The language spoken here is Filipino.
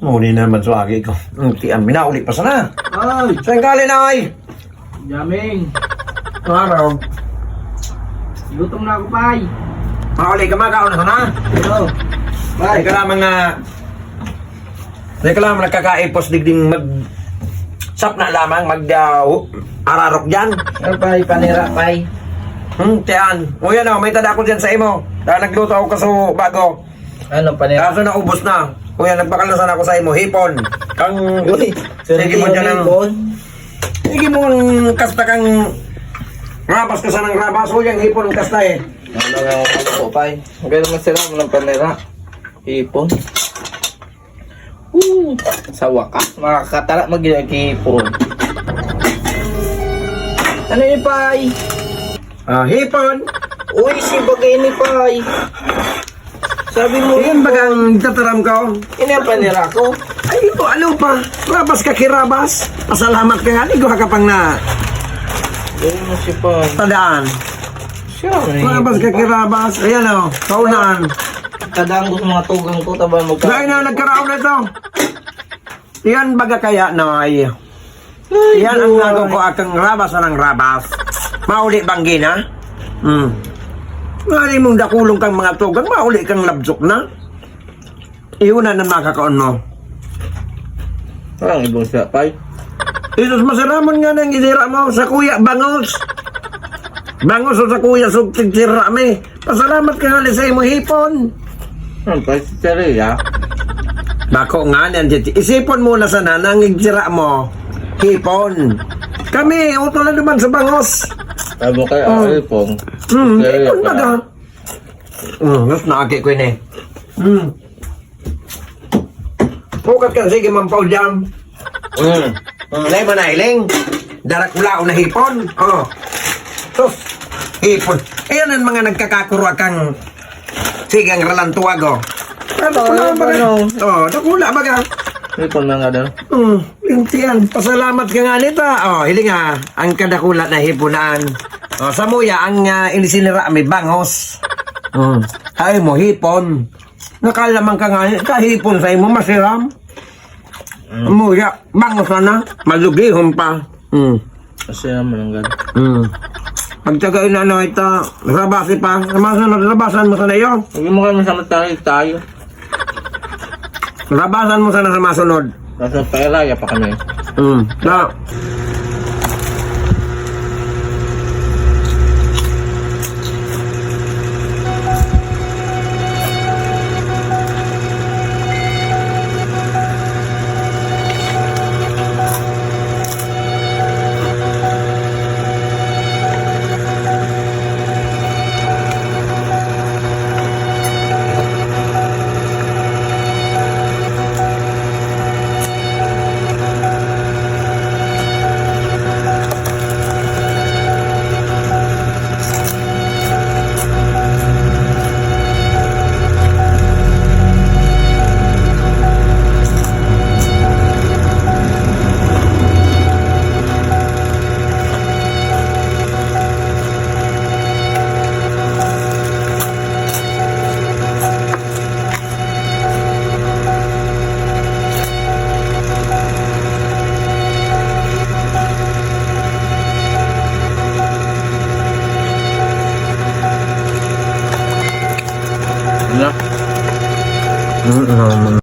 Muli na naman sa agi ko. Tiyan, minauli pa sana. Ay, Saan galing na ay? Jaming. Araw. Gutom na ako, Pai. Mauli ka makaon sana. Oo. Ay, ka lamang na... Ay, ka lamang nagkakaipos digding mag... Sap na lamang mag... ararok dyan. Ay, Pai, panira, Pai. Tiyan. O yan o, may tada ko dyan sa imo. Dahil nagluto ako kaso bago. Ano, panira? Kaso naubos na. O yan, nagpakalasan ako sa imo. Hipon. Kang... Uy, Sige mo dyan ang... hipon. Sige mo ang kasta kang... Rabas ka sa ng rabas. O yan, hipon ang kasta eh. Ano nga po, Pai? Ang gano'n naman sila mo ng panira. Hipon. Sa wakas, makakatala mag-hipon. Ano yun, Pai? Hipon. Uy, si bagay ni Pai. Sabi mo, Yan bagang tataram ko. ini ang panira ko. Ay, ito, ano pa? Rabas ka kirabas. Pasalamat ka nga. Igo ka pang na Gano'n mo si Pai. tadaan. Siya, Rabas ka kirabas. Ayan o, kaunaan. Kadang gusto mga tugang ko, taba mo Dahil na nagkaraon na ito. Yan baga kaya na ay. Yan ang nago ko akang rabas ng rabas. Mauli bang gina? Mali mong dakulong kang mga tugang, mauli kang labsok na. Iuna na makakaon mo. Parang ibang siya, Pai. Itos masaramon nga nang idira mo sa kuya Bangos. Bangos o sa kuya sugtig tira me. Pasalamat ka nga sa imo hipon. Ano, Pai, si Teria? Bako nga nan isipon muna sana nang igtira mo hipon. Kami utol na naman sa Bangos. Sabi mo kay Alpong. Hipon baga. Mas naaki ko ini. Pukat ka sige mampaw jam. Lay ba na iling? Darak mula na hipon. Sus, hipon. Ayan ang mga nagkakakura kang sigang ralantuwago. Dakula baga. Dakula baga. Ipon na nga daw. Lintian, pasalamat ka nga nito. Hiling nga, ang kadakula na hipunan. Sa muya, ang inisinira may Bangos. Ay mo, hipon. Nakalamang ka nga, kahipon sa imo, masiram. Muya, Bangos na, malugihon pa. Kasi naman ang gano'n. Pagtagain na ito, rabasi pa. Rabasan mo sana yun. Huwag mo kami sama tayo. Rabasan mo sana sa masunod. Nasa paelaya pa kami. Na,